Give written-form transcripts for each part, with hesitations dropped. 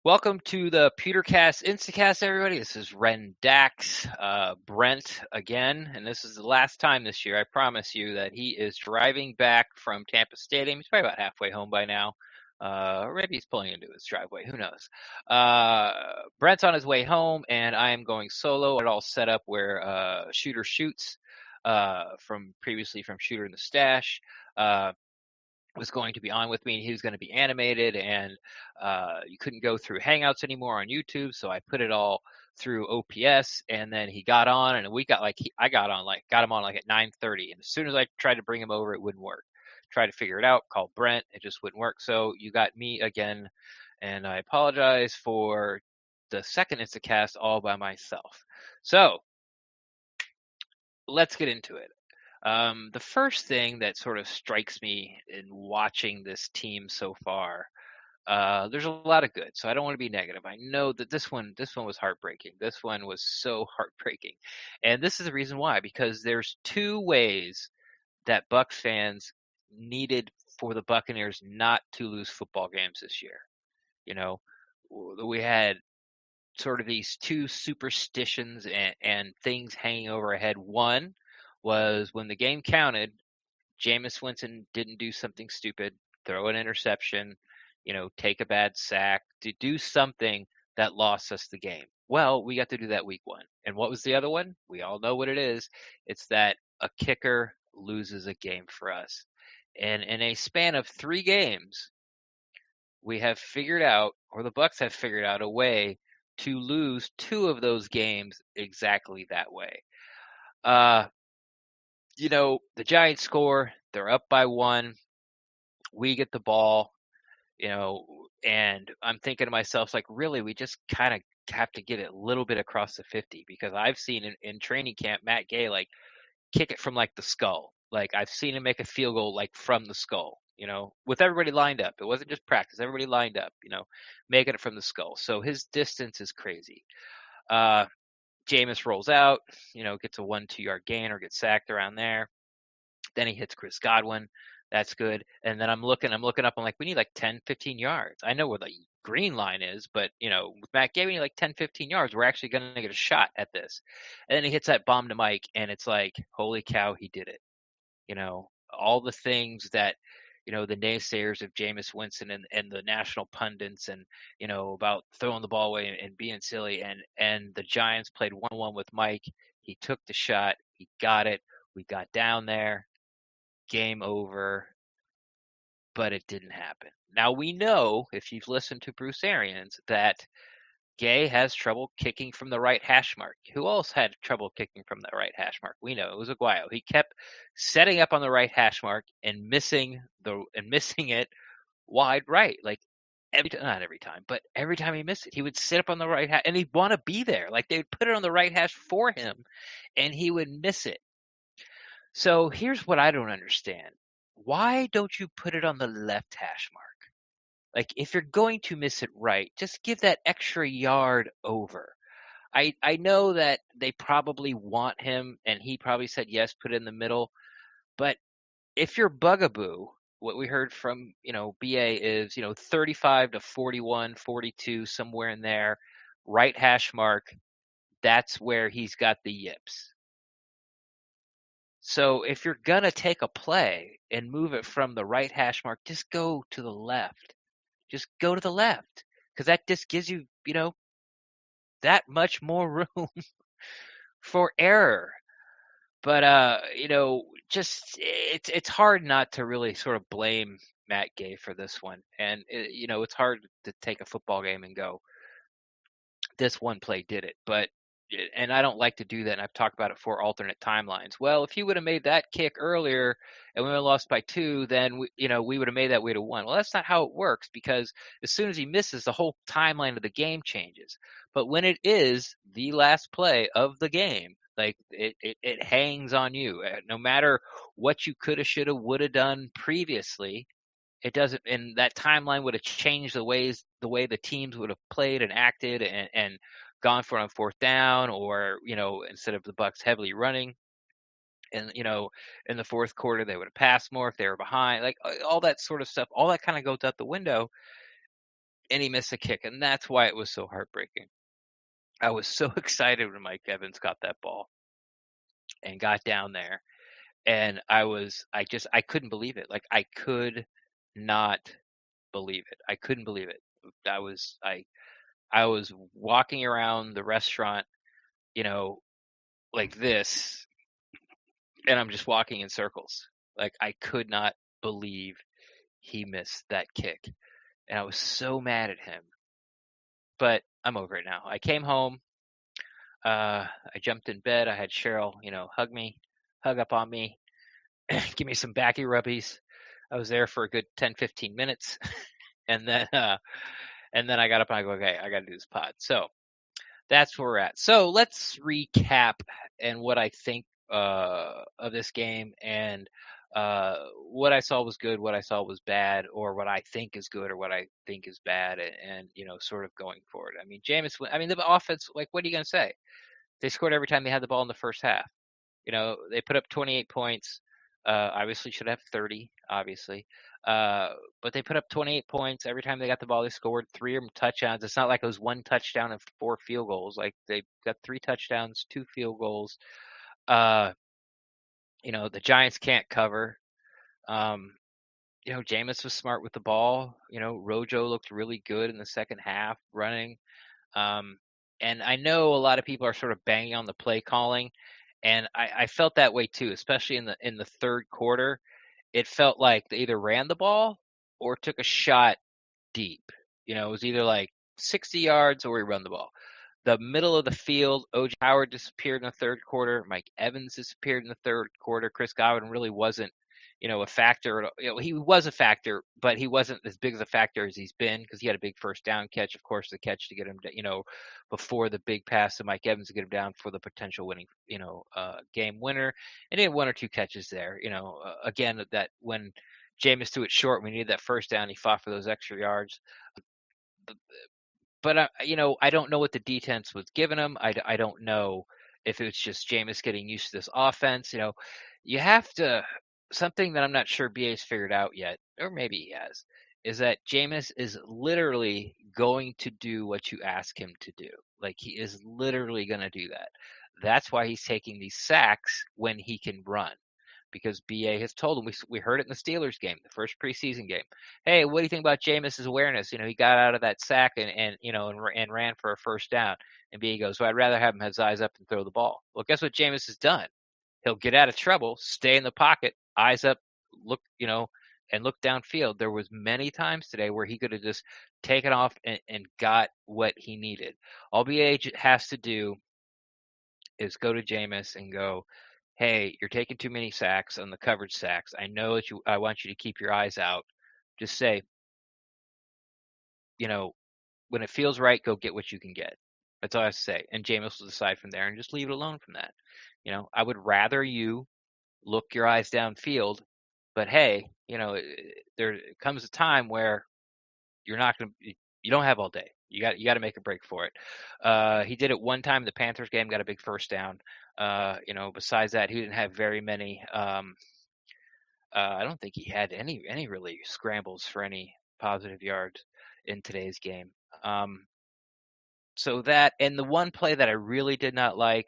Welcome to the Pewtercast Instacast, everybody. This is Ren Dax, Brent again, and this is the last time this year. I promise you that he is driving back from Tampa Stadium. He's probably about halfway home by now, or maybe he's pulling into his driveway. Who knows? Brent's on his way home, and I am going solo. It all set up where Shooter shoots from previously from Shooter in the Stash. Was going to be on with me. He was going to be animated, and you couldn't go through Hangouts anymore on YouTube, so I put it all through OPS. And then he got on, and we got I got him on like at 9:30, and as soon as I tried to bring him over, it wouldn't work. Tried to figure it out, called Brent, it just wouldn't work. So you got me again, and I apologize for the second Instacast all by myself. So let's get into it. The first thing that sort of strikes me in watching this team so far, there's a lot of good, so I don't want to be negative. I know that this one was heartbreaking. This one was so heartbreaking, and this is the reason why. Because there's two ways that Bucs fans needed for the Buccaneers not to lose football games this year. You know, we had sort of these two superstitions and things hanging over our head. One was when the game counted, Jameis Winston didn't do something stupid, throw an interception, take a bad sack, to do something that lost us the game. Well, we got to do that week one. And what was the other one? We all know what it is. It's that a kicker loses a game for us. And in a span of 3 games, we have figured out, or the Bucs have figured out, a way to lose 2 of those games exactly that way. Uh, the Giants score, they're up by 1. We get the ball, and I'm thinking to myself, like, really, we just kind of have to get it a little bit across the 50, because I've seen in training camp Matt Gay like kick it from like the skull. Like, I've seen him make a field goal like from the skull, with everybody lined up. It wasn't just practice, everybody lined up, making it from the skull. So his distance is crazy. Jameis rolls out, gets a 1-2 yard gain or gets sacked around there. Then he hits Chris Godwin. That's good. And then I'm looking up. I'm like, we need like 10, 15 yards. I know where the green line is, but, with Matt Gay, we need like 10, 15 yards. We're actually going to get a shot at this. And then he hits that bomb to Mike, and it's like, holy cow, he did it. All the things that, the naysayers of Jameis Winston and the national pundits and, about throwing the ball away and being silly. And the Giants played 1-1 with Mike. He took the shot. He got it. We got down there. Game over, but it didn't happen. Now, we know, if you've listened to Bruce Arians, that Gay has trouble kicking from the right hash mark. Who else had trouble kicking from the right hash mark? We know it was Aguayo. He kept setting up on the right hash mark and missing it wide right. Like, not every time, but every time he missed it, he would sit up on the right hash, and he'd want to be there. Like, they'd put it on the right hash for him, and he would miss it. So here's what I don't understand. Why don't you put it on the left hash mark? Like, if you're going to miss it right, just give that extra yard over. I know that they probably want him, and he probably said, yes, put it in the middle. But if you're bugaboo, what we heard from, BA is, 35 to 41, 42, somewhere in there, right hash mark, that's where he's got the yips. So if you're going to take a play and move it from the right hash mark, just go to the left. Just go to the left, because that just gives you, that much more room for error. But, just it's hard not to really sort of blame Matt Gay for this one. And, it's hard to take a football game and go, this one play did it. And I don't like to do that, and I've talked about it for alternate timelines. Well, if he would have made that kick earlier and we would have lost by 2, then we would have made that way to 1. Well, that's not how it works, because as soon as he misses, the whole timeline of the game changes. But when it is the last play of the game, like, it hangs on you. No matter what you coulda, shoulda, woulda done previously, it doesn't. And that timeline would have changed the way the teams would have played and acted and gone for it on 4th down, or, instead of the Bucs heavily running. And, in the 4th quarter, they would have passed more if they were behind. Like, all that sort of stuff, all that kind of goes out the window and he missed a kick, and that's why it was so heartbreaking. I was so excited when Mike Evans got that ball and got down there, and I couldn't believe it. Like, I could not believe it. I couldn't believe it. I was walking around the restaurant, you know, like this, and I'm just walking in circles. Like, I could not believe he missed that kick, and I was so mad at him. But I'm over it now. I came home. I jumped in bed. I had Cheryl, hug up on me, give me some backy rubbies. I was there for a good 10, 15 minutes, and then I got up and I go, okay, I got to do this pod. So that's where we're at. So let's recap and what I think of this game, and what I saw was good, what I saw was bad, or what I think is good, or what I think is bad, and sort of going forward. I mean, the offense, like, what are you going to say? They scored every time they had the ball in the first half. They put up 28 points. Obviously should have 30, obviously. But they put up 28 points every time they got the ball. They scored 3 of them touchdowns. It's not like it was 1 touchdown and 4 field goals. Like, they got 3 touchdowns, 2 field goals. The Giants can't cover. Jameis was smart with the ball. Rojo looked really good in the second half running. And I know a lot of people are sort of banging on the play calling, and I felt that way too, especially in the third quarter. It felt like they either ran the ball or took a shot deep. It was either like 60 yards or we run the ball. The middle of the field, O.J. Howard disappeared in the third quarter. Mike Evans disappeared in the third quarter. Chris Godwin really wasn't, a factor. He was a factor, but he wasn't as big of a factor as he's been, because he had a big first down catch. Of course, the catch to get him, before the big pass to Mike Evans to get him down for the potential winning, game winner. And he had 1 or 2 catches there. Again, that when Jameis threw it short, we needed that first down. He fought for those extra yards. But I don't know what the defense was giving him. I don't know if it's just Jameis getting used to this offense. You have to, something that I'm not sure BA's figured out yet, or maybe he has, is that Jameis is literally going to do what you ask him to do. Like, he is literally going to do that. That's why he's taking these sacks when he can run, because BA has told him. We heard it in the Steelers game, the first preseason game. Hey, what do you think about Jameis's awareness? He got out of that sack and ran for a first down. And BA goes, well, I'd rather have him have his eyes up and throw the ball. Well, guess what Jameis has done? He'll get out of trouble, stay in the pocket, eyes up, look, and look downfield. There was many times today where he could have just taken off and got what he needed. All BA has to do is go to Jameis and go, hey, you're taking too many sacks on the coverage sacks. I know that I want you to keep your eyes out. Just say, when it feels right, go get what you can get. That's all I have to say. And Jameis will decide from there and just leave it alone from that. I would rather you look your eyes downfield, but hey, there comes a time where you don't have all day. You got to make a break for it. He did it one time in the Panthers game, got a big first down. Besides that, he didn't have very many. I don't think he had any really scrambles for any positive yards in today's game. So that, and the one play that I really did not like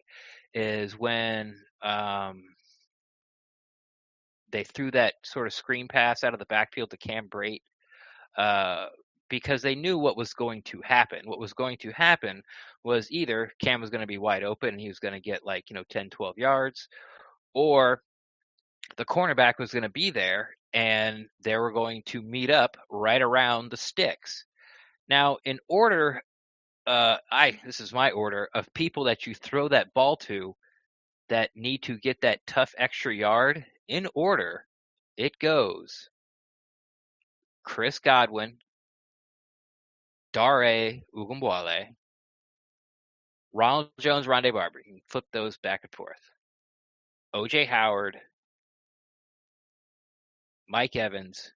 is when they threw that sort of screen pass out of the backfield to Cam Brate, because they knew what was going to happen. What was going to happen was either Cam was going to be wide open and he was going to get 10, 12 yards, or the cornerback was going to be there and they were going to meet up right around the sticks. Now, in order, this is my order of people that you throw that ball to that need to get that tough extra yard. In order, it goes Chris Godwin, Dare Ugumwale, Ronald Jones, Rondé Barber. You can flip those back and forth. O.J. Howard, Mike Evans,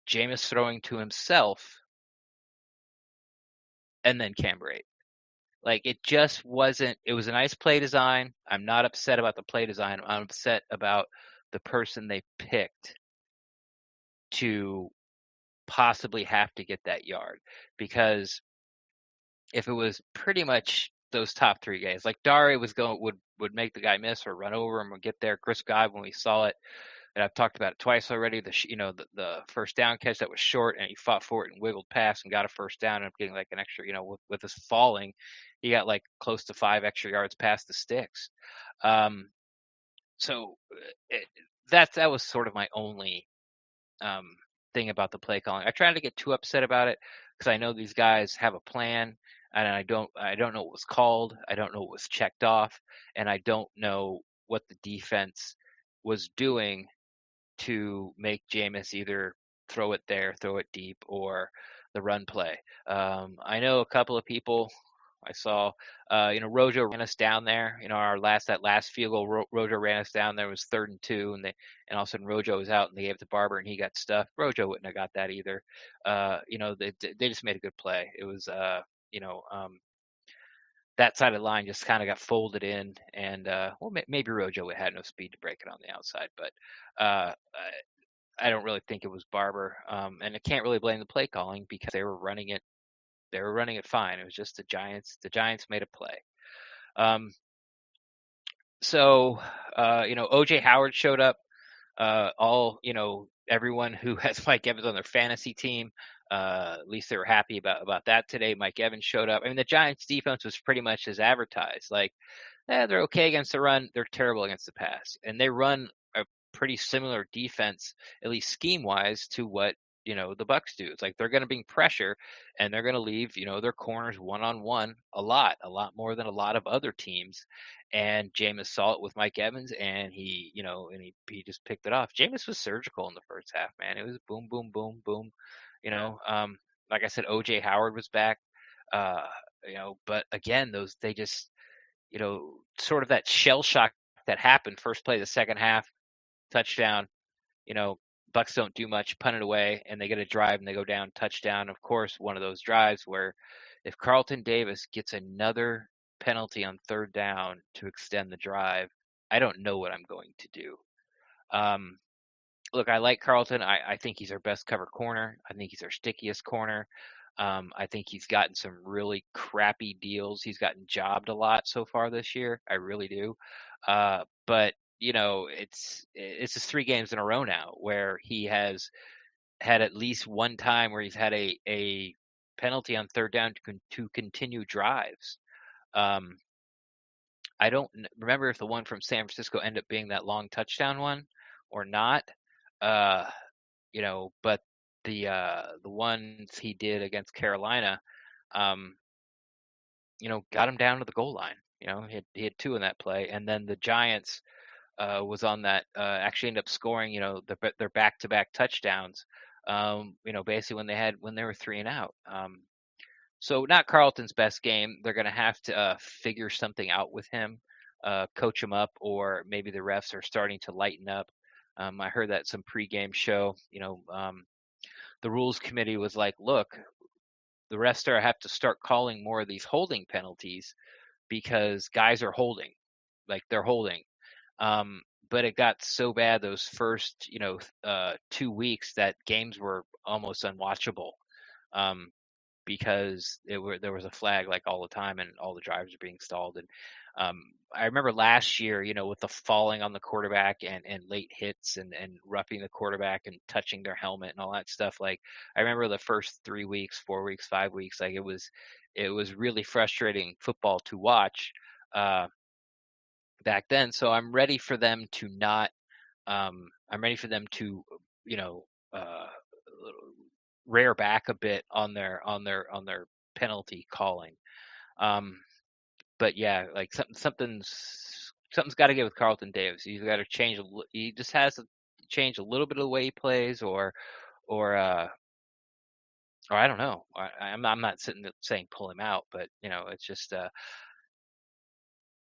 Jameis throwing to himself, and then Cam Brate. It just wasn't. It was a nice play design. I'm not upset about the play design. I'm upset about the person they picked to possibly have to get that yard, because if it was pretty much those top 3 guys, like Dari would make the guy miss or run over him or get there. Chris Godwin, we saw it, and I've talked about it twice already. The first down catch that was short, and he fought for it and wiggled past and got a first down, and getting like an extra, with us falling, he got like close to 5 extra yards past the sticks. So that was sort of my only thing about the play calling. I try not to get too upset about it, because I know these guys have a plan, and I don't know what was called. I don't know what was checked off, and I don't know what the defense was doing to make Jameis either throw it there, throw it deep, or the run play. I know a couple of people I saw, Rojo ran us down there. That last field goal, Rojo ran us down there. It was 3rd and 2, and all of a sudden Rojo was out, and they gave it to Barber, and he got stuffed. Rojo wouldn't have got that either. They just made a good play. It was, that side of the line just kind of got folded in, and maybe Rojo had no speed to break it on the outside, but I don't really think it was Barber, and I can't really blame the play calling, because they were running it. They were running it fine. It was just the Giants. The Giants made a play. So OJ Howard showed up. Everyone who has Mike Evans on their fantasy team, at least they were happy about that today. Mike Evans showed up. I mean, the Giants defense was pretty much as advertised. Like, they're okay against the run. They're terrible against the pass. And they run a pretty similar defense, at least scheme-wise, to what the Bucs do. It's like they're going to bring pressure, and they're going to leave their corners one-on-one a lot more than a lot of other teams. And Jameis saw it with Mike Evans, and he just picked it off. Jameis was surgical in the first half, man. It was boom, boom, boom, boom. Like I said, OJ Howard was back. But again, they just sort of that shell shock that happened first play of the second half, touchdown. Bucs don't do much, punt it away, and they get a drive and they go down, touchdown. Of course, one of those drives where if Carlton Davis gets another penalty on 3rd down to extend the drive, I don't know what I'm going to do. Look, I like Carlton. I think he's our best cover corner. I think he's our stickiest corner. I think he's gotten some really crappy deals. He's gotten jobbed a lot so far this year. I really do. But it's just 3 games in a row now where he has had at least one time where he's had a penalty on 3rd down to continue drives. I don't remember if the one from San Francisco ended up being that long touchdown one or not. But the ones he did against Carolina, got him down to the goal line. He had 2 in that play, and then the Giants was on that, actually ended up scoring, their back-to-back touchdowns, basically when they were 3 and out. So not Carlton's best game. They're going to have to figure something out with him, coach him up, or maybe the refs are starting to lighten up. I heard that some pregame show, the rules committee was like, look, the refs have to start calling more of these holding penalties, because guys are holding, like they're holding. But it got so bad those first, 2 weeks that games were almost unwatchable, because there was a flag like all the time, and all the drives are being stalled. And I remember last year, with the falling on the quarterback and late hits and roughing the quarterback and touching their helmet and all that stuff. Like, I remember the first 3 weeks, 4 weeks, 5 weeks, like it was really frustrating football to watch back then. So I'm ready for them to not. I'm ready for them to, rear back a bit on their penalty calling. But yeah, like something's got to get with Carlton Davis. He's got to change. He just has to change a little bit of the way he plays, or I don't know. I'm not sitting there saying pull him out, but it's just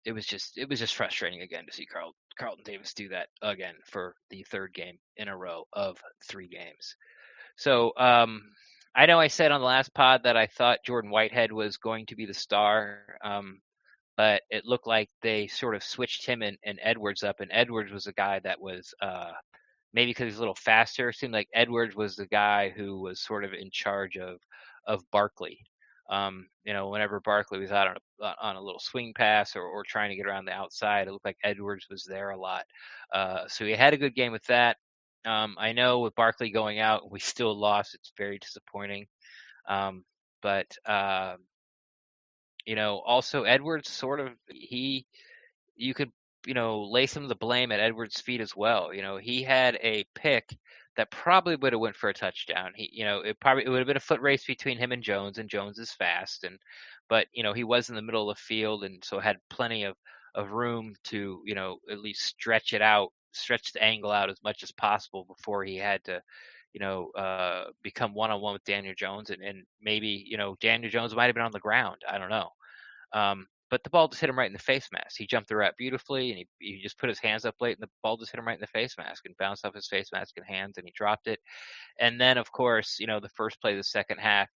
it was just frustrating again to see Carlton Davis do that again for the 3rd game in a row of 3 games. So I know I said on the last pod that I thought Jordan Whitehead was going to be the star, but it looked like they sort of switched him and Edwards up, and Edwards was a guy that was maybe because he's a little faster. It seemed like Edwards was the guy who was sort of in charge of Barkley. Whenever Barkley was out on a little swing pass or trying to get around the outside, it looked like Edwards was there a lot. So he had a good game with that. I know with Barkley going out, we still lost. It's very disappointing. But also Edwards sort of you could lay some of the blame at Edwards' feet as well. He had a pick that probably would have went for a touchdown. It would have been a foot race between him and Jones is fast, but he was in the middle of the field, and so had plenty of room to at least stretch the angle out as much as possible before he had to become one-on-one with Daniel Jones, and maybe Daniel Jones might have been on the ground. I don't know. But the ball just hit him right in the face mask. He jumped the route beautifully, and he just put his hands up late, and the ball just hit him right in the face mask and bounced off his face mask and hands, and he dropped it. And then, of course, the first play of the second half,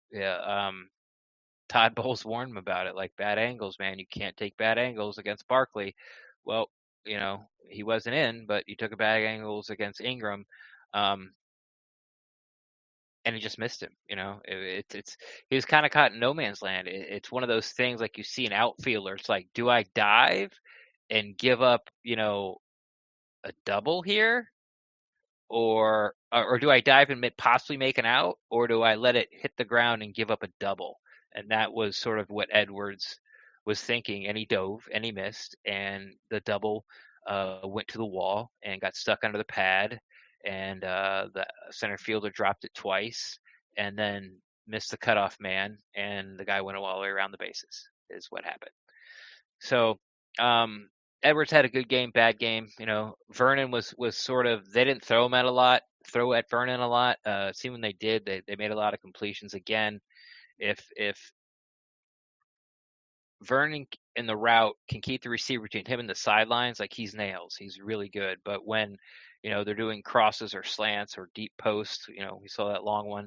Todd Bowles warned him about it, like, bad angles, man. You can't take bad angles against Barkley. Well, he wasn't in, but he took a bad angles against Ingram. And he just missed him. He was kind of caught in no man's land. It's one of those things like you see an outfielder. It's like, do I dive and give up, a double here, or do I dive and possibly make an out, or do I let it hit the ground and give up a double? And that was sort of what Edwards was thinking, and he dove and he missed, and the double went to the wall and got stuck under the pad, and the center fielder dropped it twice and then missed the cutoff man, and the guy went all the way around the bases is what happened. So Edwards had a good game, bad game. Vernon was sort of, they didn't throw at Vernon a lot. See, when they did, they made a lot of completions. Again, if Vernon in the route can keep the receiver between him and the sidelines, like, he's nails. He's really good. But when they're doing crosses or slants or deep post, we saw that long one,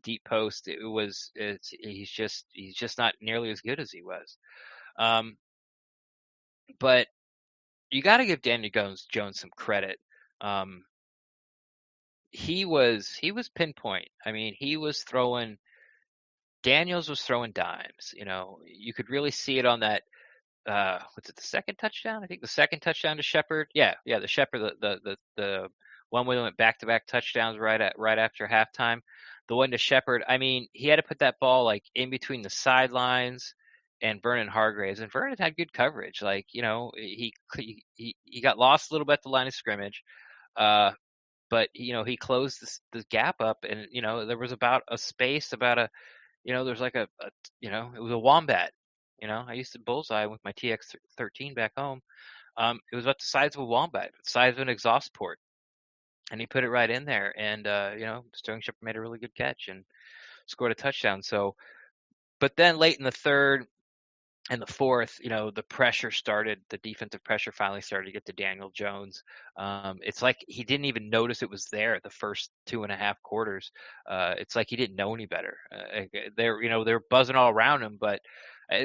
deep post. He's just not nearly as good as he was. But you got to give Daniel Jones some credit. He was pinpoint. I mean, Daniels was throwing dimes. You could really see it on that. Was it the second touchdown? I think the second touchdown to Shepard. Yeah, the Shepard, the one where they went back-to-back touchdowns right after halftime. The one to Shepard. I mean, he had to put that ball like in between the sidelines and Vernon Hargraves, and Vernon had good coverage. Like, he got lost a little bit at the line of scrimmage, but he closed the gap up, and there was about a space, about a there's like a it was a wombat. I used to bullseye with my TX13 back home. It was about the size of a wombat, the size of an exhaust port, and he put it right in there. And Sterling Shepard made a really good catch and scored a touchdown. So, but then late in the third and the fourth, the pressure started. The defensive pressure finally started to get to Daniel Jones. It's like he didn't even notice it was there the first 2.5 quarters. It's like he didn't know any better. They're buzzing all around him, but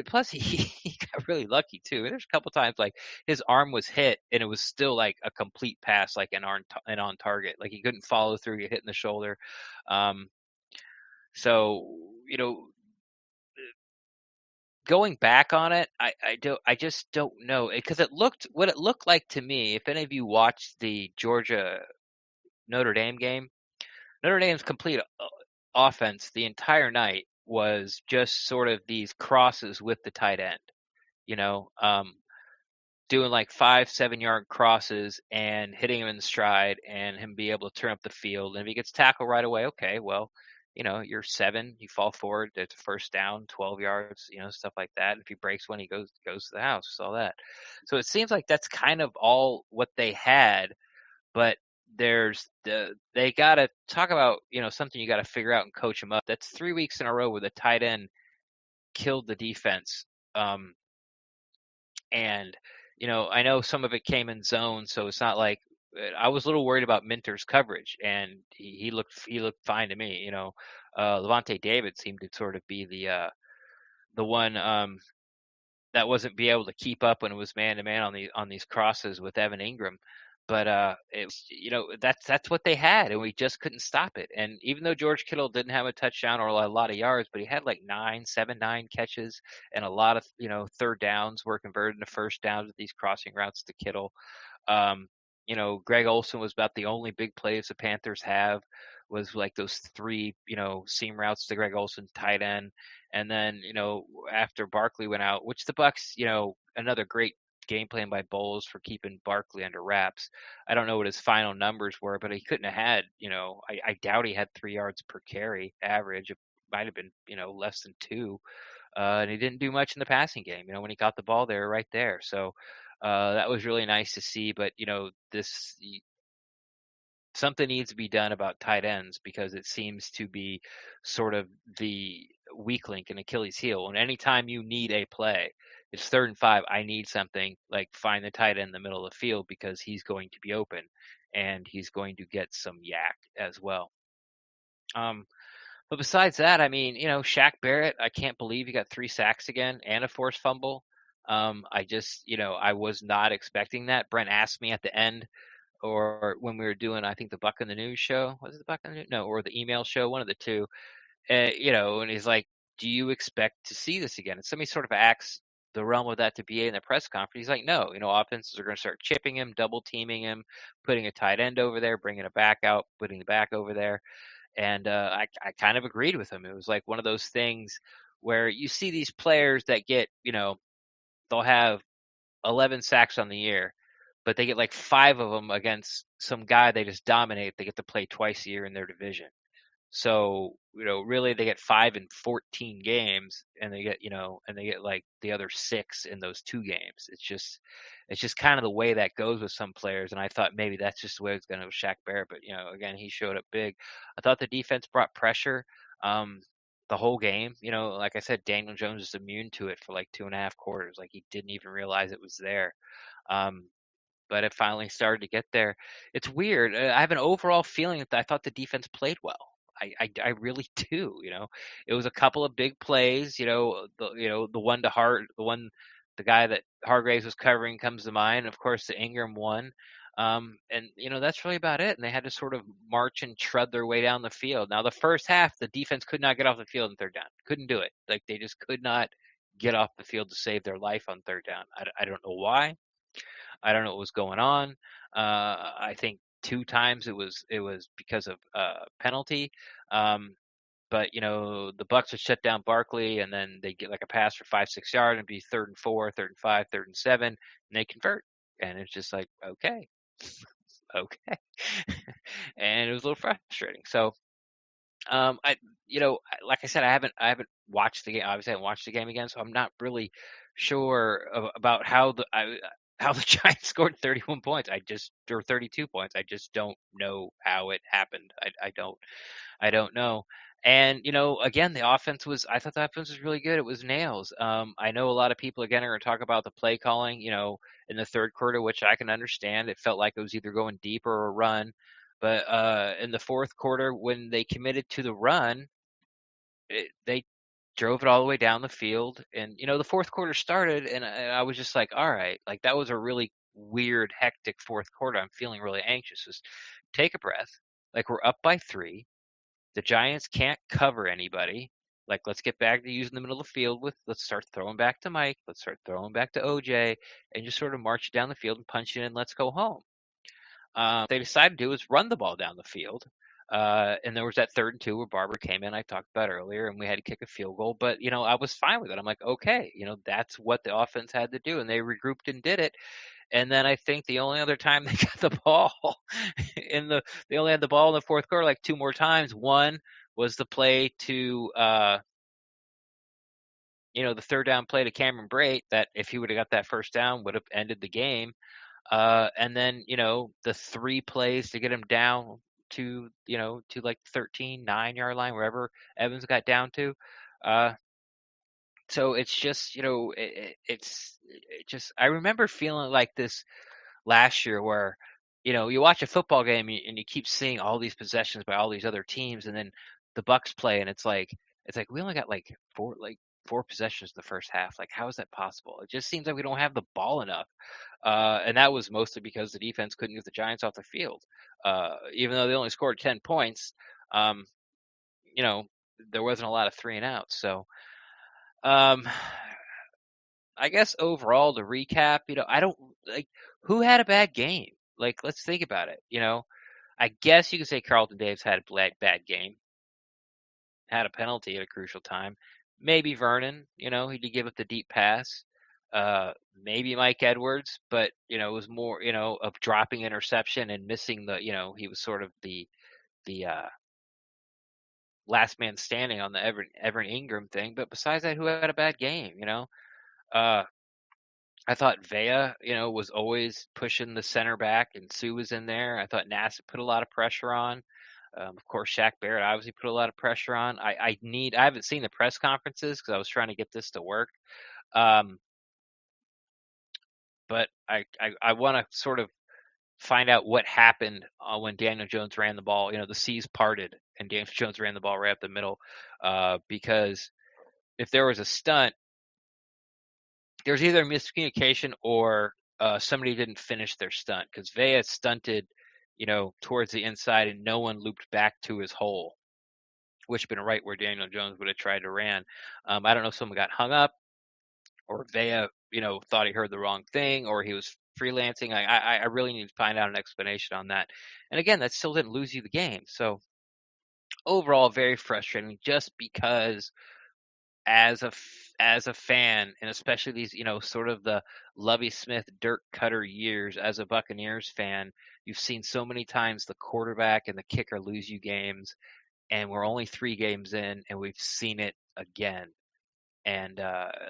plus he got really lucky too. There's a couple times like his arm was hit and it was still like a complete pass, like an on target. Like, he couldn't follow through, get hit in the shoulder. So going back on it, I just don't know, because it looked like to me. If any of you watched the Georgia Notre Dame game, Notre Dame's complete offense the entire night was just sort of these crosses with the tight end, doing like 5-7 yard crosses and hitting him in the stride, and him be able to turn up the field. And if he gets tackled right away, okay, well, you're 7, you fall forward, it's a first down, 12 yards, stuff like that. And if he breaks one, he goes to the house, all that. So it seems like that's kind of all what they had. But they got to talk about, something you got to figure out and coach them up. That's 3 weeks in a row where the tight end killed the defense. And I know some of it came in zone, so it's not like, I was a little worried about Minter's coverage, and he looked fine to me. Levante David seemed to sort of be the one that wasn't be able to keep up when it was man to man on these crosses with Evan Ingram. But it was, that's what they had, and we just couldn't stop it. And even though George Kittle didn't have a touchdown or a lot of yards, but he had like 9 catches, and a lot of third downs were converted into first downs with these crossing routes to Kittle. Um, Greg Olsen was about the only big plays the Panthers have, was like those 3 seam routes to Greg Olsen, tight end. And then after Barkley went out, which the Bucs, another great game plan by Bowles for keeping Barkley under wraps. I don't know what his final numbers were, but he couldn't have had, I doubt he had 3 yards per carry average. It might have been, less than 2. And he didn't do much in the passing game. When he got the ball, they were right there. So that was really nice to see. But something needs to be done about tight ends, because it seems to be sort of the weak link in Achilles' heel. And anytime you need a play, it's 3rd and 5. I need something like find the tight end in the middle of the field, because he's going to be open and he's going to get some yak as well. But besides that, I mean, Shaq Barrett, I can't believe he got 3 sacks again and a forced fumble. I just, I was not expecting that. Brent asked me at the end, or when we were doing, I think the Buck in the News show, was it the Buck in the News? No, or the email show, one of the two. And he's like, "Do you expect to see this again?" And somebody sort of asks the realm of that to BA in the press conference. He's like, "No, offenses are going to start chipping him, double teaming him, putting a tight end over there, bringing a back out, putting the back over there." And I kind of agreed with him. It was like one of those things where you see these players that get, they'll have 11 sacks on the year, but they get like 5 of them against some guy they just dominate. They get to play twice a year in their division. So, really they get 5 in 14 games, and they get like the other 6 in those 2 games. It's just kind of the way that goes with some players. And I thought maybe that's just the way it's going to go with Shaq Barrett. But, again, he showed up big. I thought the defense brought pressure the whole game. Like I said, Daniel Jones is immune to it for like 2.5 quarters. Like he didn't even realize it was there. Um, but it finally started to get there. It's weird. I have an overall feeling that I thought the defense played well. I really do. It was a couple of big plays. The one to Hart, the guy that Hargraves was covering comes to mind. Of course, the Ingram one. And that's really about it. And they had to sort of march and trud their way down the field. Now, the first half, the defense could not get off the field on 3rd down. Couldn't do it. Like they just could not get off the field to save their life on 3rd down. I don't know why. I don't know what was going on. I think 2 times it was because of penalty. But the Bucs would shut down Barkley, and then they get like a pass for 5-6 yards, and be 3rd and 4, 3rd and 5, 3rd and 7, and they convert. And it's just like, okay, okay. And it was a little frustrating. So I like I said, I haven't watched the game. Obviously, I haven't watched the game again, so I'm not really sure about how the Giants scored 31 points. Or 32 points. I just don't know how it happened. I don't know. And again, I thought the offense was really good. It was nails. I know a lot of people again are going to talk about the play calling, in the 3rd quarter, which I can understand. It felt like it was either going deep or a run. But in the 4th quarter, when they committed to the run, they drove it all the way down the field. And the 4th quarter started, and I was just like, all right, like that was a really weird, hectic 4th quarter. I'm feeling really anxious. Just take a breath. Like we're up by 3. The Giants can't cover anybody. Like, let's get back to using the middle of the field let's start throwing back to Mike. Let's start throwing back to OJ, and just sort of march down the field and punch it in. Let's go home. What they decided to do is run the ball down the field. And there was that 3rd and 2 where Barber came in, I talked about earlier, and we had to kick a field goal. But, I was fine with it. I'm like, okay, that's what the offense had to do. And they regrouped and did it. And then I think the only other time they got the ball they only had the ball in the 4th quarter like 2 more times. One was the play to, the 3rd down play to Cameron Brate, that if he would have got that 1st down would have ended the game. And then, the 3 plays to get him down to like 13, 9-yard line, wherever Evans got down to. So it's just, it's just, I remember feeling like this last year where, you watch a football game and you keep seeing all these possessions by all these other teams, and then the Bucs play, and it's like we only got like 4 possessions in the first half. Like, how is that possible? It just seems like we don't have the ball enough. And that was mostly because the defense couldn't get the Giants off the field. Even though they only scored 10 points, um, you know, there wasn't a lot of 3 and outs. So, um, I guess overall, to recap, I don't like who had a bad game. Like, let's think about it. I guess you could say Carlton Davis had a bad game, had a penalty at a crucial time. Maybe Vernon, he did give up the deep pass. Maybe Mike Edwards, but it was more, of dropping interception and missing the, he was sort of the last man standing on the Evan Ingram thing. But besides that, who had a bad game? Uh, I thought Vea, was always pushing the center back, and Sue was in there. I thought Nassib put a lot of pressure on. Of course, Shaq Barrett obviously put a lot of pressure on. I haven't seen the press conferences because I was trying to get this to work. But I want to sort of find out what happened when Daniel Jones ran the ball. The seas parted and Daniel Jones ran the ball right up the middle. Because if there was a stunt, there's either miscommunication or somebody didn't finish their stunt, because Vea stunted, towards the inside and no one looped back to his hole, which would have been right where Daniel Jones would have tried to ran. I don't know if someone got hung up or Vea, thought he heard the wrong thing or he was freelancing. I really need to find out an explanation on that. And again, that still didn't lose you the game. So overall, very frustrating, just because as a fan, and especially these, sort of the Lovie Smith, Dirk Cutter years as a Buccaneers fan, you've seen so many times the quarterback and the kicker lose you games, and we're only 3 games in, and we've seen it again. And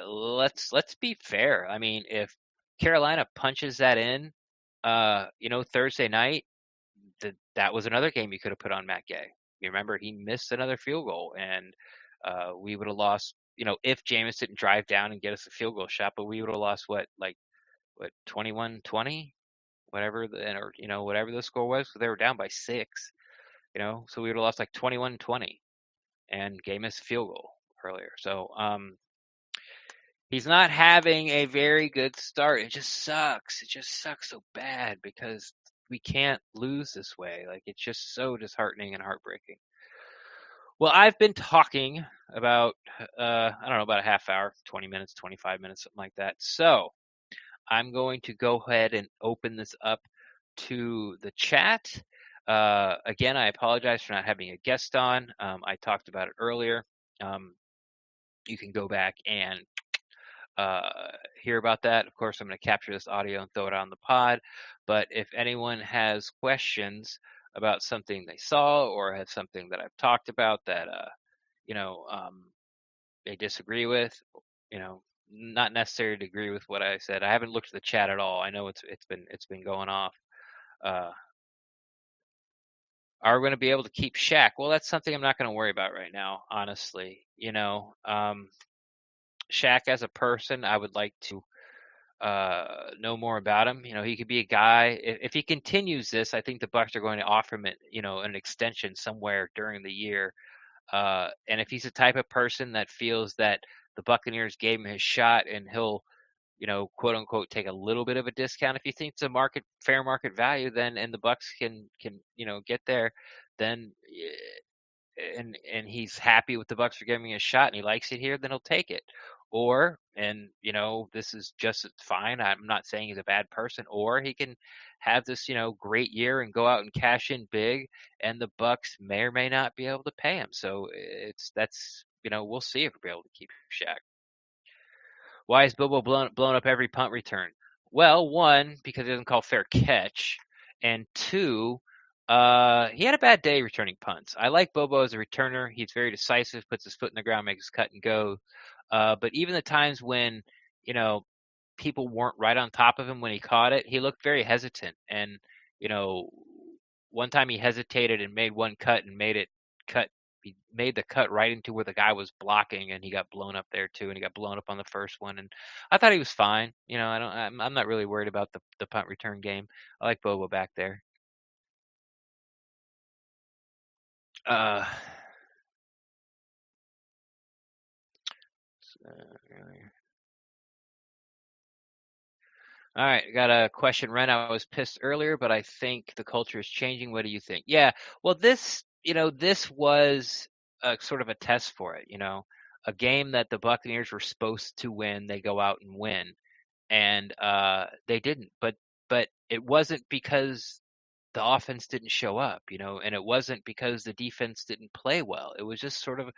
let's be fair. I mean, if Carolina punches that in, Thursday night, that was another game you could have put on Matt Gay. You remember he missed another field goal, and we would have lost. If Jameis didn't drive down and get us a field goal shot, but we would have lost what 21-20, whatever, or whatever the score was. They were down by 6. So we would have lost like 21-20, and Gay missed a field goal earlier. So he's not having a very good start. It just sucks. It just sucks so bad because we can't lose this way. Like, it's just so disheartening and heartbreaking. Well, I've been talking about, I don't know, about a half hour, 20 minutes, 25 minutes, something like that. So I'm going to go ahead and open this up to the chat. Again, I apologize for not having a guest on. I talked about it earlier. You can go back and hear about that. Of course, I'm going to capture this audio and throw it on the pod. But if anyone has questions about something they saw or have something that I've talked about that they disagree with, not necessarily to agree with what I said. I haven't looked at the chat at all. I know it's been going off. Are we going to be able to keep Shaq? Well, that's something I'm not going to worry about right now, honestly. Shaq as a person, I would like to know more about him. He could be a guy. If he continues this, I think the Bucs are going to offer him, an extension somewhere during the year. And if he's the type of person that feels that the Buccaneers gave him his shot and he'll, quote unquote, take a little bit of a discount. If he thinks it's a fair market value, then and the Bucs can get there, then and he's happy with the Bucs for giving him a shot and he likes it here, then he'll take it. Or, and this is just fine. I'm not saying he's a bad person. Or he can have this, great year and go out and cash in big, and the Bucs may or may not be able to pay him. So we'll see if we'll be able to keep Shaq. Why is Bobo blown up every punt return? Well, one, because he doesn't call fair catch, and two, he had a bad day returning punts. I like Bobo as a returner. He's very decisive, puts his foot in the ground, makes his cut and go. But even the times when, people weren't right on top of him when he caught it, he looked very hesitant. And, one time he hesitated and made one cut and he made the cut right into where the guy was blocking, and he got blown up there too. And he got blown up on the first one. And I thought he was fine. I'm not really worried about the punt return game. I like Bobo back there. All right, got a question, Ren. I was pissed earlier, but I think the culture is changing. What do you think? Yeah, well, this was a sort of a test for it. A game that the Buccaneers were supposed to win. They go out and win, and they didn't. But it wasn't because the offense didn't show up, and it wasn't because the defense didn't play well. It was just sort of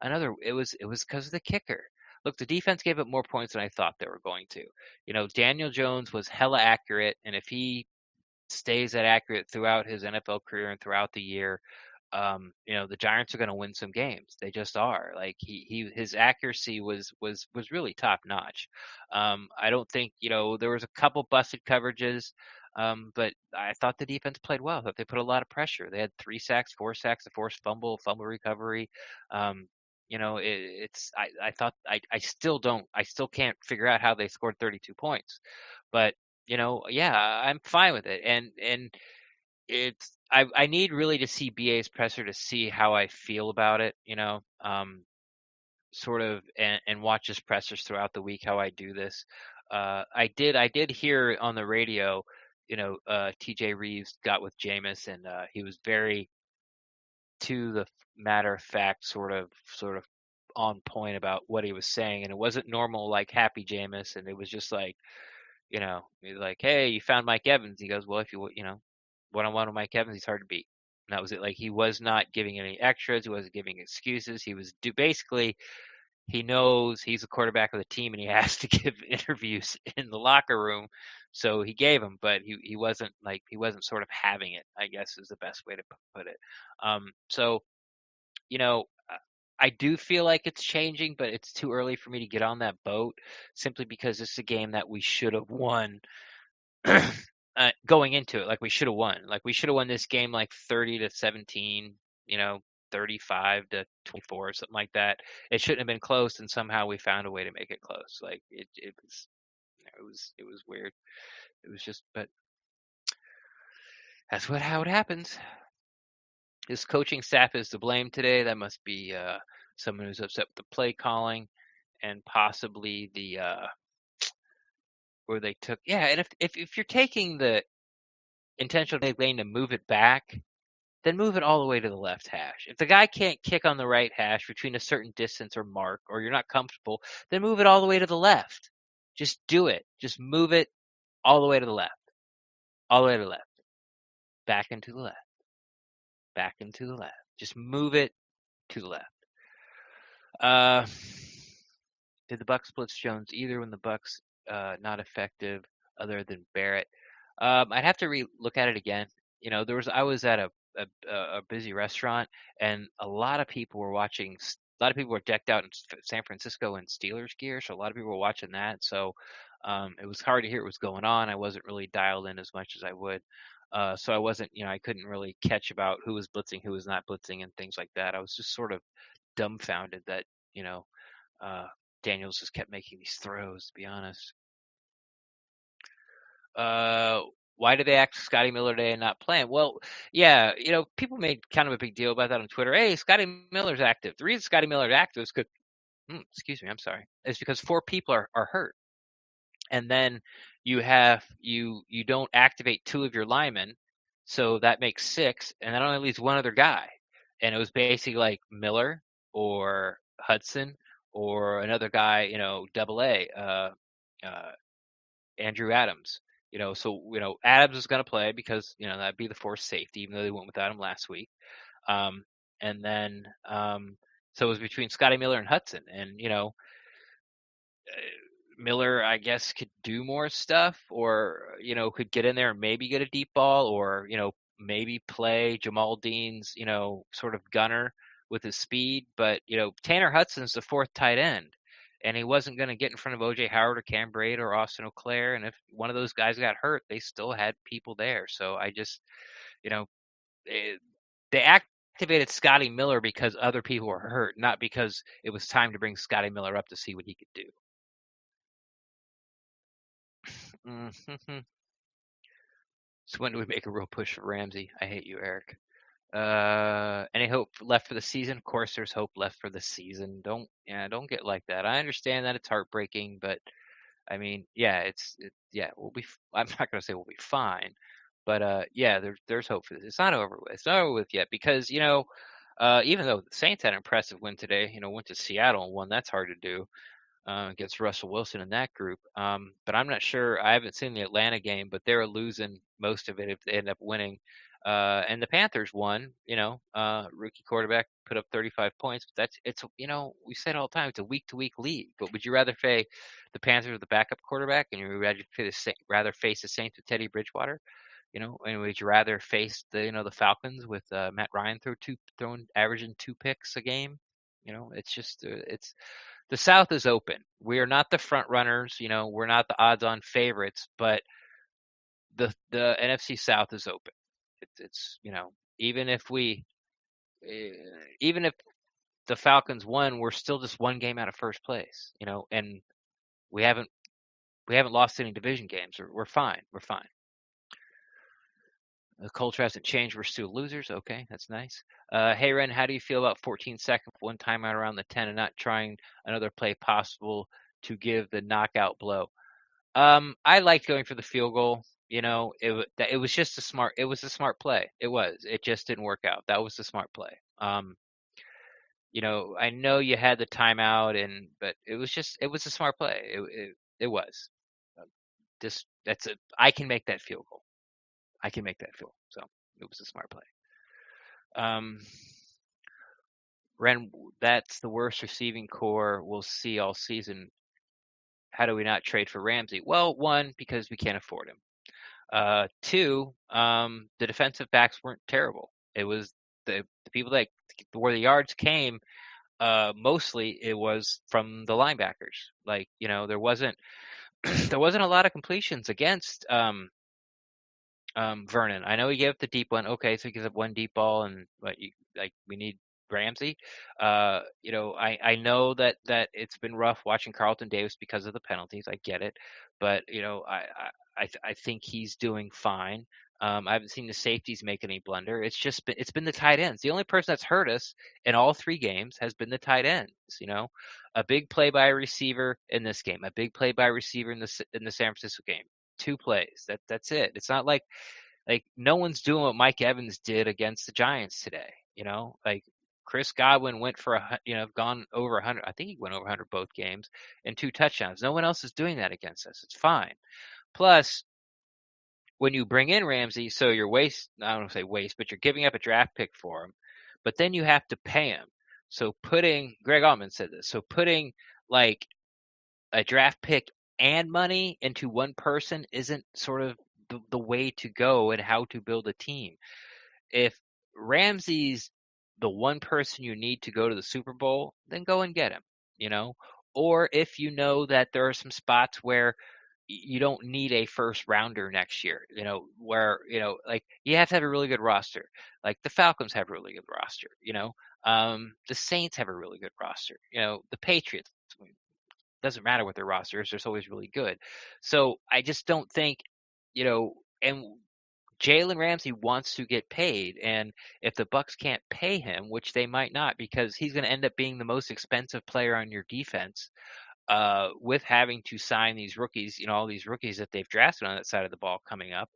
it was because of the kicker. Look, the defense gave up more points than I thought they were going to. Daniel Jones was hella accurate, and if he stays that accurate throughout his NFL career and throughout the year, the Giants are going to win some games. They just are. Like his accuracy was really top notch. I don't think there was a couple busted coverages, but I thought the defense played well. I thought they put a lot of pressure. They had 3 sacks, 4 sacks, a forced fumble recovery. It's I thought I still can't figure out how they scored 32 points, but yeah, I'm fine with it, and I need really to see BA's presser to see how I feel about it, sort of, and watch his pressers throughout the week how I do this. I did hear on the radio, TJ Reeves got with Jameis, and he was very to the matter of fact, sort of on point about what he was saying, and it wasn't normal like happy Jameis, and it was just like, he's like, hey, you found Mike Evans. He goes, well, if you one-on-one with Mike Evans, he's hard to beat. And that was it. Like, he was not giving any extras. He wasn't giving excuses. He was basically, he knows he's the quarterback of the team and he has to give interviews in the locker room. So he gave them, but he wasn't sort of having it, I guess is the best way to put it. So, you know, I do feel like it's changing, but it's too early for me to get on that boat simply because it's a game that we should have won going into it. Like, we should have won. Like, we should have won this game like 30-17, 35-24, something like that. It shouldn't have been close, and somehow we found a way to make it close. Like, it was weird. It was just, but that's how it happens. His coaching staff is to blame today. That must be someone who's upset with the play calling, and possibly the where they took. Yeah, and if you're taking the intentional lane to move it back, then move it all the way to the left hash. If the guy can't kick on the right hash between a certain distance or mark, or you're not comfortable, then move it all the way to the left. Just do it. Just move it all the way to the left. All the way to the left. Back into the left. Back into the left. Just move it to the left. Did the Bucs blitz Jones either when the Bucs not effective other than Barrett? I'd have to look at it again. I was at a busy restaurant, and a lot of people were watching. A lot of people were decked out in San Francisco in Steelers gear, so a lot of people were watching that. So it was hard to hear what was going on. I wasn't really dialed in as much as I would. So I wasn't, I couldn't really catch about who was blitzing, who was not blitzing, and things like that. I was just sort of dumbfounded that, Daniels just kept making these throws, to be honest. Why did they ask Scotty Miller today and not playing? Well, yeah, people made kind of a big deal about that on Twitter. Hey, Scotty Miller's active. The reason Scotty Miller's active is because, excuse me, I'm sorry, is because 4 people are hurt, and then you don't activate 2 of your linemen, so that makes 6, and that only leaves 1 other guy, and it was basically like Miller or Hudson or another guy, double A, Andrew Adams. So Adams is going to play because that'd be the forced safety, even though they went without him last week. And then so it was between Scotty Miller and Hudson, and Miller, I guess, could do more stuff, or could get in there and maybe get a deep ball, or maybe play Jamal Dean's sort of gunner with his speed. But Tanner Hudson's the 4th tight end, and he wasn't going to get in front of OJ Howard or Cam Brate or Austin Auclair. And if one of those guys got hurt, they still had people there. So I just, they activated Scotty Miller because other people were hurt, not because it was time to bring Scotty Miller up to see what he could do. Mm-hmm. So when do we make a real push for Ramsey? I hate you, Eric. Any hope left for the season? Of course, there's hope left for the season. Don't get like that. I understand that it's heartbreaking, but I mean, yeah, yeah, I'm not gonna say we'll be fine, but yeah, there's hope for this. It's not over with. It's not over with yet because even though the Saints had an impressive win today, went to Seattle and won. That's hard to do against Russell Wilson in that group. But I'm not sure. I haven't seen the Atlanta game, but they're losing most of it if they end up winning. And the Panthers won. Rookie quarterback put up 35 points. But we said all the time it's a week-to-week league. But would you rather play the Panthers with the backup quarterback, and you would rather face the Saints with Teddy Bridgewater? And would you rather face the Falcons with Matt Ryan averaging 2 picks a game? It's just it's the South is open. We are not the front runners. We're not the odds-on favorites, but the NFC South is open. It's even if we even if the Falcons won, we're still just one game out of first place. And we haven't lost any division games. We're fine. We're fine. The culture hasn't changed. We're still losers. Okay, that's nice. Hey, Ren, how do you feel about 14 seconds, one timeout around the 10 and not trying another play possible to give the knockout blow? I liked going for the field goal. It was just it was a smart play. It just didn't work out. That was the smart play. I know you had the timeout but it was a smart play. It was. I can make that field goal. I can make that field. So it was a smart play. Ren, that's the worst receiving core we'll see all season. How do we not trade for Ramsey? Well, one, because we can't afford him. Two, the defensive backs weren't terrible. It was the people where the yards came. Mostly it was from the linebackers. There wasn't there wasn't a lot of completions against Vernon. I know he gave up the deep one. Okay, so he gives up one deep ball, and we need Ramsey. I know that it's been rough watching Carlton Davis because of the penalties. I get it, but I think he's doing fine. I haven't seen the safeties make any blunder. It's been the tight ends. The only person that's hurt us in all 3 games has been the tight ends. A big play by a receiver in this game, a big play by a receiver in the San Francisco game. 2 plays. That's it. It's not like no one's doing what Mike Evans did against the Giants today. Chris Godwin went for gone over 100. I think he went over 100 both games and 2 touchdowns. No one else is doing that against us. It's fine. Plus, when you bring in Ramsey, so you're I don't want to say waste, but you're giving up a draft pick for him, but then you have to pay him. So Greg Altman said this. So putting like a draft pick and money into one person isn't sort of the way to go and how to build a team. If Ramsey's the one person you need to go to the Super Bowl, then go and get him, or if you know that there are some spots where you don't need a first rounder next year, where, you have to have a really good roster. Like the Falcons have a really good roster, the Saints have a really good roster, the Patriots, doesn't matter what their roster is, they're always really good. So I just don't think, and Jalen Ramsey wants to get paid, and if the Bucs can't pay him, which they might not, because he's going to end up being the most expensive player on your defense, with having to sign these rookies, all these rookies that they've drafted on that side of the ball coming up.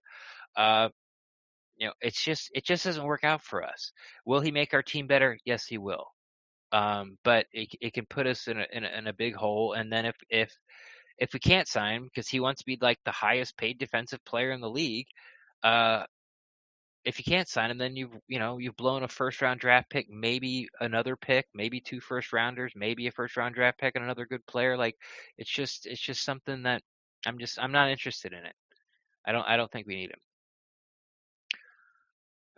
It just doesn't work out for us. Will he make our team better? Yes, he will. But it can put us in a big hole. And then if we can't sign him because he wants to be like the highest paid defensive player in the league, if you can't sign him, then you've blown a first round draft pick, maybe another pick, maybe 2 first rounders, maybe a first round draft pick and another good player. Like it's just something that I'm not interested in it. I don't think we need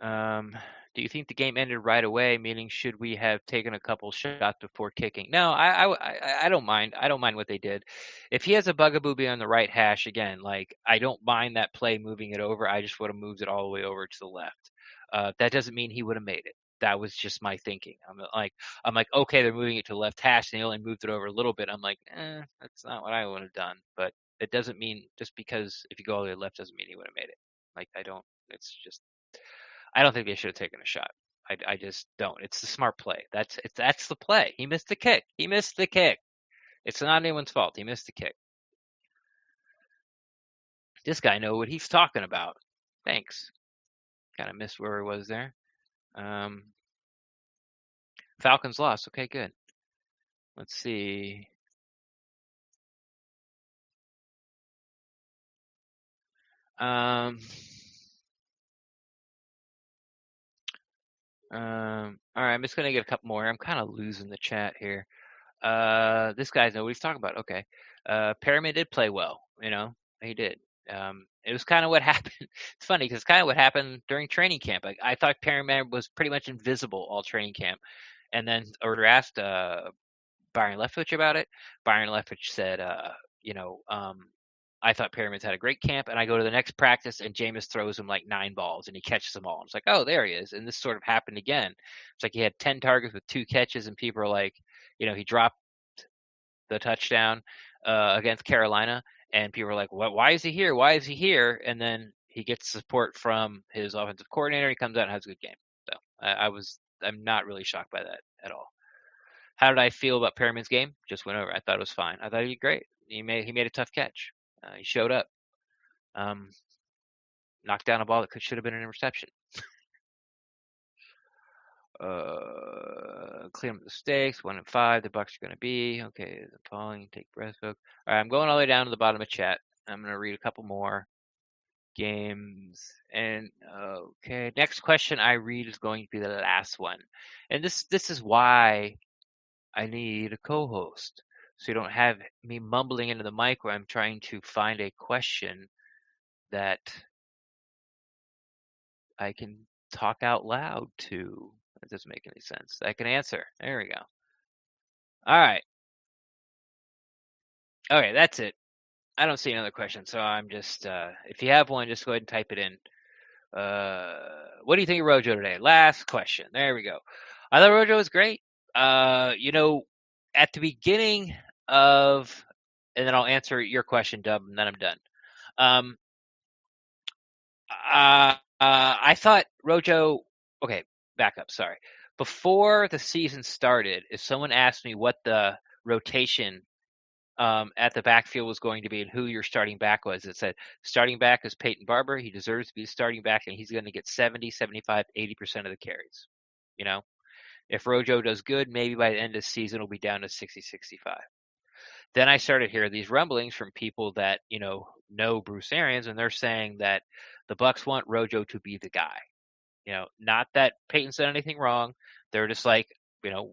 him. Do you think the game ended right away? Meaning, should we have taken a couple shots before kicking? No, I don't mind. I don't mind what they did. If he has a bugaboo on the right hash again, I don't mind that play moving it over. I just would have moved it all the way over to the left. That doesn't mean he would have made it. That was just my thinking. I'm like, okay, they're moving it to the left hash, and they only moved it over a little bit. I'm like, that's not what I would have done. But it doesn't mean just because if you go all the way left doesn't mean he would have made it. I don't think they should have taken a shot. I just don't. It's the smart play. That's the play. He missed the kick. He missed the kick. It's not anyone's fault. He missed the kick. This guy know what he's talking about. Thanks. Kind of missed where he was there. Falcons lost. Okay, good. Let's see. All right, I'm just gonna get a couple more. I'm kind of losing the chat here. This guy knows what he's talking about. Okay. Pyramid did play well. He did. It was kind of what happened. It's funny because it's kind of what happened during training camp. I thought Pyramid was pretty much invisible all training camp, and then or asked Byron Leftwich about it. Byron Leftwich said, I thought Pyramid's had a great camp, and I go to the next practice, and Jameis throws him like 9 balls, and he catches them all. It's like, oh, there he is. And this sort of happened again. It's like he had 10 targets with 2 catches, and people are like, he dropped the touchdown against Carolina, and people were like, why is he here? Why is he here? And then he gets support from his offensive coordinator. He comes out and has a good game. So I'm not really shocked by that at all. How did I feel about Pyramid's game? Just went over. I thought it was fine. I thought he did great. He made a tough catch. He showed up. Knocked down a ball that should have been an interception. Clean up the mistakes. 1-5. The Bucs are going to be okay. Falling. Take breathwork. All right, I'm going all the way down to the bottom of the chat. I'm going to read a couple more games. And okay, next question I read is going to be the last one. And this is why I need a co-host, so you don't have me mumbling into the mic where I'm trying to find a question that I can talk out loud to. That doesn't make any sense. I can answer. There we go. All right. Okay, that's it. I don't see another question, so I'm just, if you have one, just go ahead and type it in. What do you think of Rojo today? Last question. There we go. I thought Rojo was great. At the beginning of, and then I'll answer your question, Dub, and then I'm done. I thought Rojo. Okay, back up. Sorry. Before the season started, if someone asked me what the rotation at the backfield was going to be and who your starting back was, it said starting back is Peyton Barber. He deserves to be starting back, and he's going to get 70, 75, 80% of the carries. If Rojo does good, maybe by the end of the season, it'll be down to 60, 65. Then I started hearing these rumblings from people that, know Bruce Arians, and they're saying that the Bucs want Rojo to be the guy. Not that Peyton's done anything wrong. They're just like,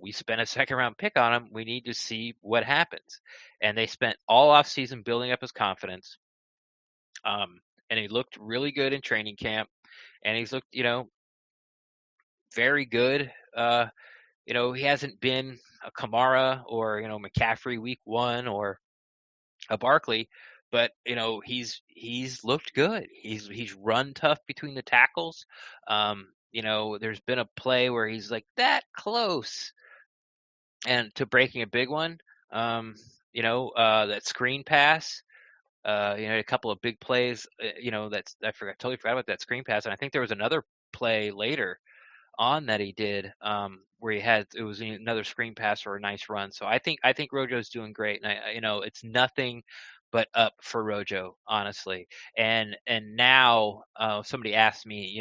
we spent a second-round pick on him. We need to see what happens. And they spent all offseason building up his confidence. And he looked really good in training camp. And he's looked, very good. He hasn't been a Kamara or, McCaffrey week 1 or a Barkley, but he's looked good. He's run tough between the tackles. There's been a play where he's like that close and to breaking a big one. That screen pass. A couple of big plays. Totally forgot about that screen pass, and I think there was another play later on that he did where it was another screen pass or a nice run. So I think Rojo's doing great, and it's nothing but up for Rojo, honestly. And now somebody asked me,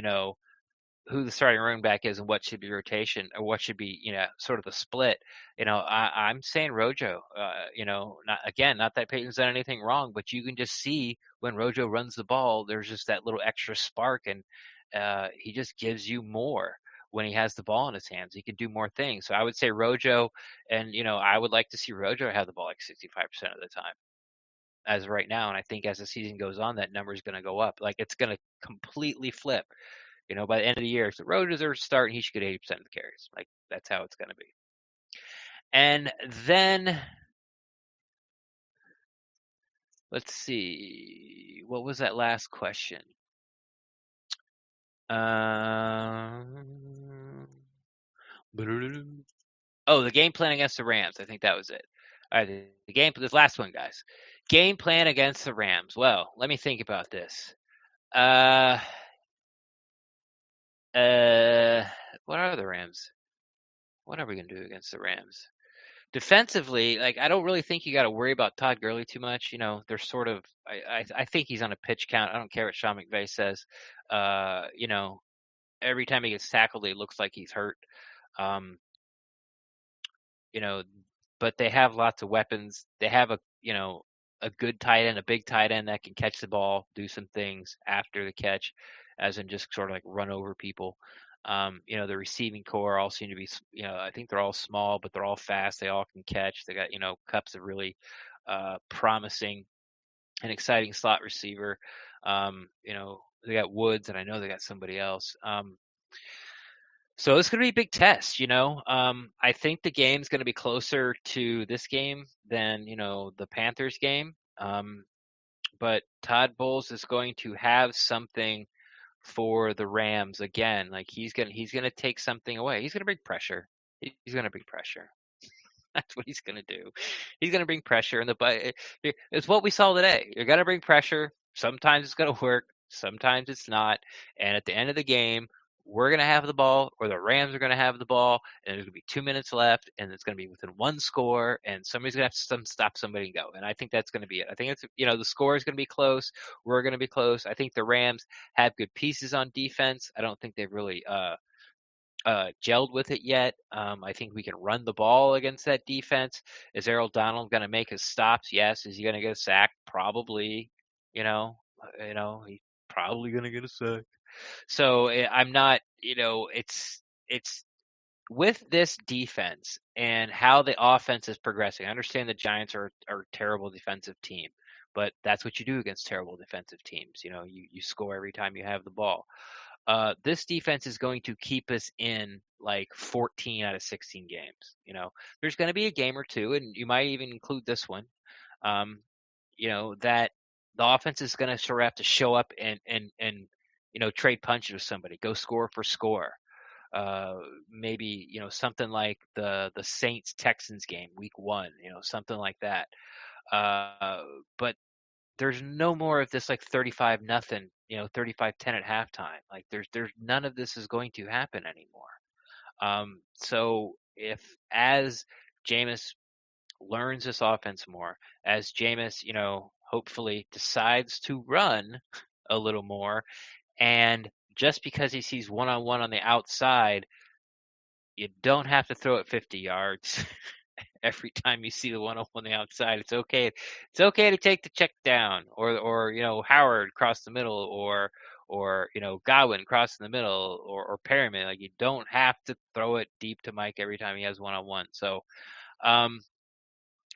who the starting running back is and what should be rotation or what should be, sort of the split. I'm saying Rojo. Not that Peyton's done anything wrong, but you can just see when Rojo runs the ball, there's just that little extra spark, and he just gives you more when he has the ball in his hands. He can do more things. So I would say Rojo, and I would like to see Rojo have the ball like 65% of the time as of right now. And I think as the season goes on, that number is going to go up. Like it's going to completely flip. By the end of the year, so Rojo deserves to start, and he should get 80% of the carries. Like that's how it's going to be. And then let's see, what was that last question? Oh, the game plan against the Rams. I think that was it. All right, this last one, guys. Game plan against the Rams. Well, let me think about this. Uh, what are the Rams? What are we gonna do against the Rams? Defensively, like I don't really think you got to worry about Todd Gurley too much. You know, they're sort of. I think he's on a pitch count. I don't care what Sean McVay says. You know, every time he gets tackled, he looks like he's hurt. Um, you know, but they have lots of weapons. They have a good tight end, a big tight end that can catch the ball, do some things after the catch, as in just sort of like run over people. The receiving core all seem to be, I think they're all small, but they're all fast. They all can catch. They got, Cup's a really promising and exciting slot receiver. They got Woods, and I know they got somebody else. So it's going to be a big test, I think the game's going to be closer to this game than, the Panthers game. But Todd Bowles is going to have something for the Rams again. Like he's gonna take something away. He's gonna bring pressure. He's gonna bring pressure. That's what he's gonna do. He's gonna bring pressure, and it's what we saw today. You're gonna bring pressure. Sometimes it's gonna work. Sometimes it's not. And at the end of the game, we're gonna have the ball, or the Rams are gonna have the ball, and there's gonna be 2 minutes left, and it's gonna be within one score, and somebody's gonna have to stop somebody and go. And I think that's gonna be it. I think it's the score is gonna be close. We're gonna be close. I think the Rams have good pieces on defense. I don't think they've really gelled with it yet. I think we can run the ball against that defense. Is Errol Donald going to make his stops? Yes. Is he going to get a sack? Probably. He's probably going to get a sack. So I'm not. It's with this defense and how the offense is progressing. I understand the Giants are a terrible defensive team, but that's what you do against terrible defensive teams. You score every time you have the ball. This defense is going to keep us in like 14 out of 16 games. There's going to be a game or two, and you might even include this one. That the offense is going to sort of have to show up and trade punches with somebody, go score for score. Maybe something like the Saints Texans game week 1, something like that. But there's no more of this like 35 nothing, 35-10 at halftime. Like there's none of this is going to happen anymore. So if as Jameis learns this offense more, as Jameis, hopefully decides to run a little more, and just because he sees one-on-one on the outside, you don't have to throw it 50 yards. Every time you see the one on the outside, it's okay. It's okay to take the check down, or Howard cross the middle, or Godwin cross in the middle, or Perriman. Like you don't have to throw it deep to Mike every time he has one-on-one. So,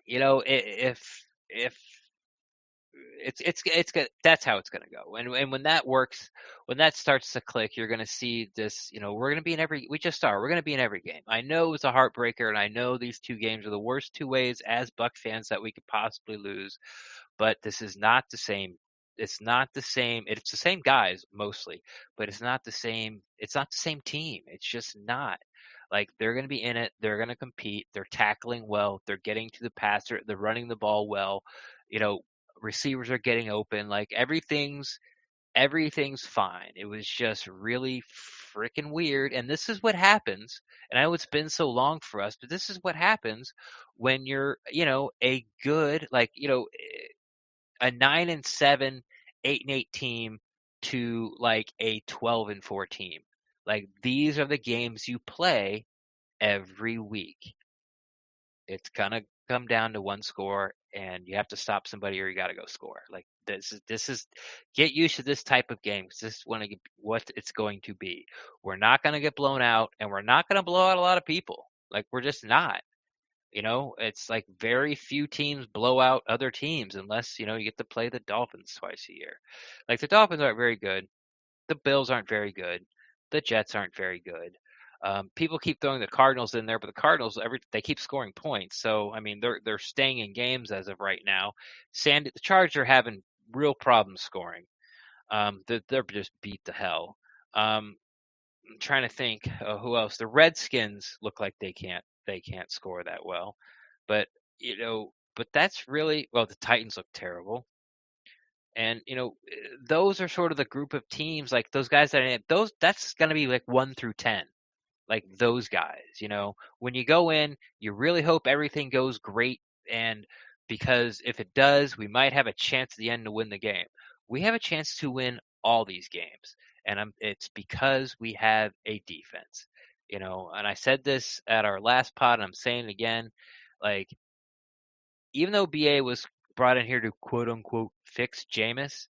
if it's good. That's how it's going to go. And when that works, when that starts to click, you're going to see this. We're going to be in every. We just are. We're going to be in every game. I know it's a heartbreaker, and I know these two games are the worst two ways as Buck fans that we could possibly lose. But this is not the same. It's not the same. It's the same guys mostly, but it's not the same. It's not the same team. It's just not. Like they're going to be in it. They're going to compete. They're tackling well. They're getting to the passer. They're running the ball well. Receivers are getting open. Like everything's fine. It was just really freaking weird. And this is what happens. And I know it's been so long for us, but this is what happens when you're, a good, like, a 9-7, 8-8 team to like a 12-4 team. Like these are the games you play every week. It's gonna come down to one score, and you have to stop somebody, or you got to go score. Like this is get used to this type of game. This is what it's going to be. We're not gonna get blown out, and we're not gonna blow out a lot of people. Like we're just not. It's like very few teams blow out other teams unless you get to play the Dolphins twice a year. Like the Dolphins aren't very good. The Bills aren't very good. The Jets aren't very good. People keep throwing the Cardinals in there, but the Cardinals they keep scoring points. So I mean they're staying in games as of right now. The Chargers are having real problems scoring. They're just beat to hell. I'm trying to think who else. The Redskins look like they can't score that well, but but that's really well. The Titans look terrible. And those are sort of the group of teams, like those guys that's going to be like 1 through 10, like those guys. When you go in, you really hope everything goes great, and because if it does, we might have a chance at the end to win the game. We have a chance to win all these games, and it's because we have a defense. And I said this at our last pod, and I'm saying it again, like, even though BA was brought in here to quote unquote fix Jameis,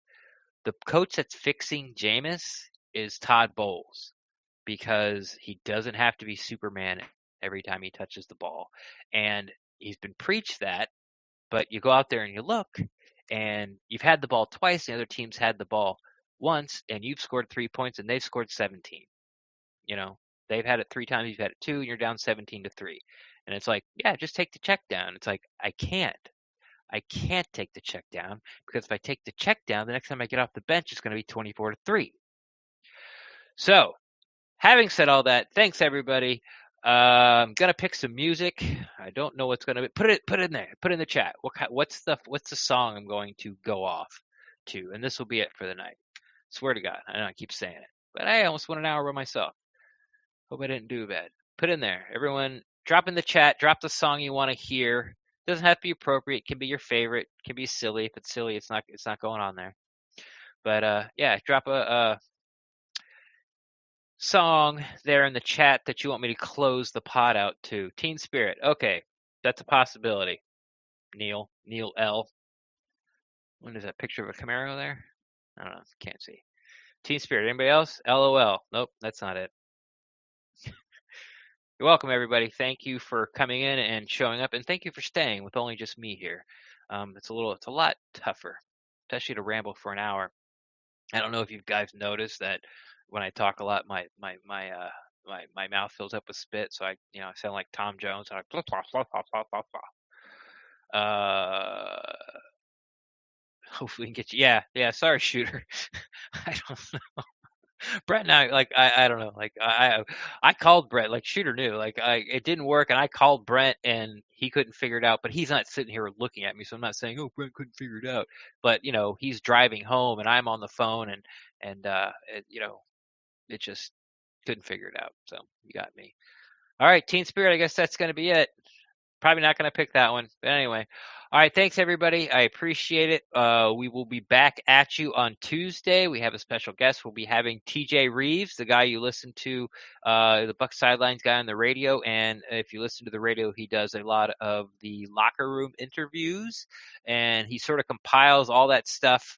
the coach that's fixing Jameis is Todd Bowles, because he doesn't have to be Superman every time he touches the ball. And he's been preached that, but you go out there and you look, and you've had the ball twice, and the other team's had the ball once, and you've scored 3 points, and they've scored 17. They've had it 3 times, you've had it 2, and you're down 17-3. And it's like, yeah, just take the check down. It's like, I can't take the check down, because if I take the check down, the next time I get off the bench, it's going to be 24-3. So, having said all that, thanks everybody. I'm gonna pick some music. I don't know what's gonna be. Put it in there. Put it in the chat. What's the song I'm going to go off to? And this will be it for the night. Swear to God, I know I keep saying it, but I almost went an hour by myself. Hope I didn't do bad. Put in there, everyone. Drop in the chat. Drop the song you want to hear. Doesn't have to be appropriate. It can be your favorite. It can be silly. If it's silly, it's not going on there. But yeah, drop a song there in the chat that you want me to close the pod out to. Teen Spirit. Okay, that's a possibility. Neil L. When is that picture of a Camaro there? I don't know. Can't see. Teen Spirit. Anybody else? LOL. Nope, that's not it. You're welcome, everybody. Thank you for coming in and showing up, and thank you for staying with only just me here. It's a lot tougher, especially to ramble for an hour. I don't know if you guys noticed that when I talk a lot, my mouth fills up with spit, so I sound like Tom Jones. And hopefully we can get you. Yeah. Sorry, Shooter. I don't know. Brett and I don't know. Like I called Brett. Like Shooter knew. Like it didn't work, and I called Brett, and he couldn't figure it out. But he's not sitting here looking at me, so I'm not saying, "Oh, Brett couldn't figure it out." But he's driving home, and I'm on the phone, and it just couldn't figure it out. So you got me. All right, Teen Spirit. I guess that's going to be it. Probably not going to pick that one. But anyway. All right, thanks everybody. I appreciate it. We will be back at you on Tuesday. We have a special guest. We'll be having TJ Reeves, the guy you listen to, the Bucs Sidelines guy on the radio. And if you listen to the radio, he does a lot of the locker room interviews, and he sort of compiles all that stuff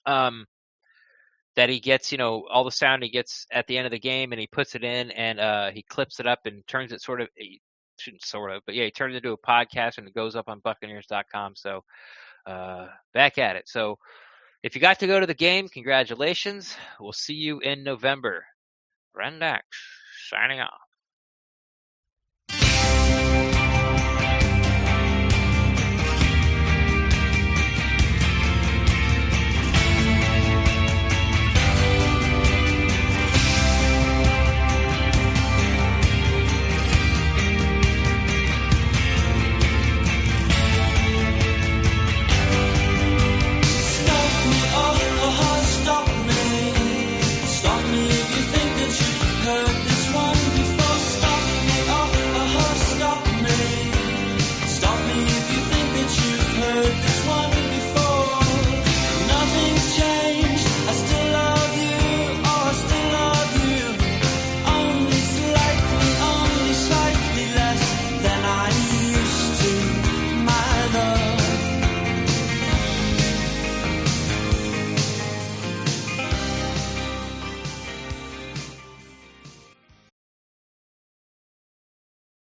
that he gets, all the sound he gets at the end of the game, and he puts it in, and he clips it up and turns it he turns it into a podcast, and it goes up on Buccaneers.com. So back at it. So if you got to go to the game, congratulations. We'll see you in November. Brendax signing off.